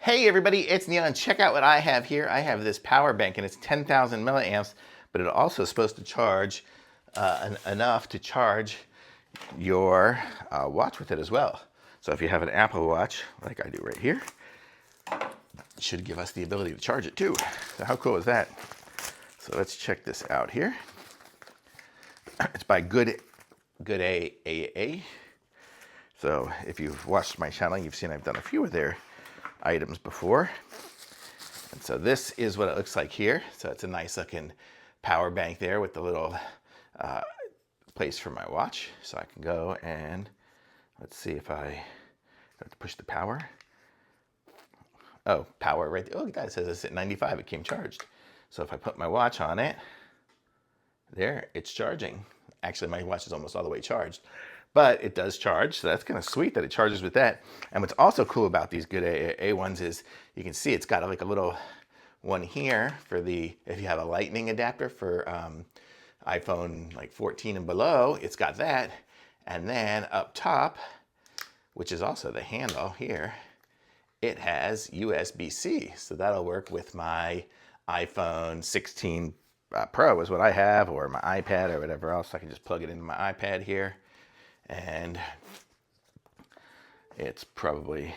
Hey everybody, it's Neon. Check out what I have here. I have this power bank and it's 10,000 milliamps, but it's also supposed to charge enough to charge your watch with it as well. So if you have an Apple Watch, like I do right here, it should give us the ability to charge it too. So how cool is that? So let's check this out here. It's by GOODaaa. So if you've watched my channel, you've seen I've done a few of their items before. And so this is what it looks like here. So it's a nice looking power bank there with the little place for my watch. So I can go and let's see if I have to push the power. Oh, power right there. Oh, that says it's at 95. It came charged. So if I put my watch on it, there, it's charging. Actually, my watch is almost all the way charged, but it does charge. So that's kind of sweet that it charges with that. And what's also cool about these GOODaaa ones is you can see it's got like a little one here for if you have a lightning adapter for iPhone like 14 and below, it's got that. And then up top, which is also the handle here, it has USB-C. So that'll work with my iPhone 16 Pro is what I have, or my iPad or whatever else. I can just plug it into my iPad here, and it's probably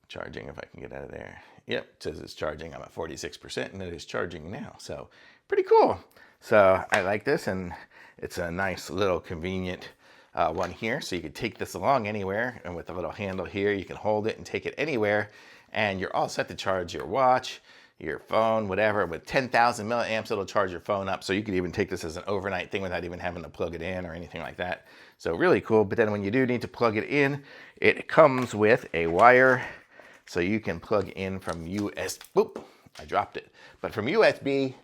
charging if I can get out of there. Yep, it says it's charging. I'm at 46% and it is charging now. So pretty cool. So I like this, and it's a nice little convenient one here. So you can take this along anywhere, and with the little handle here, you can hold it and take it anywhere, and you're all set to charge your watch, your phone, whatever. With 10,000 milliamps, it'll charge your phone up. So you could even take this as an overnight thing without even having to plug it in or anything like that. So really cool. But then when you do need to plug it in, it comes with a wire. So you can plug in from Oop, I dropped it. But from USB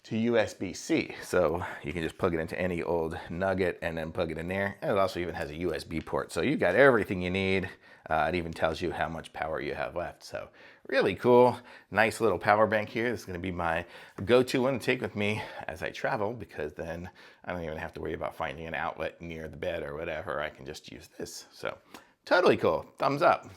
to USB-C. So you can just plug it into any old nugget and then plug it in there. And it also even has a USB port. So you've got everything you need. It even tells you how much power you have left. So really cool. Nice little power bank here. This is going to be my go-to one to take with me as I travel, because then I don't even have to worry about finding an outlet near the bed or whatever. I can just use this. So totally cool. Thumbs up.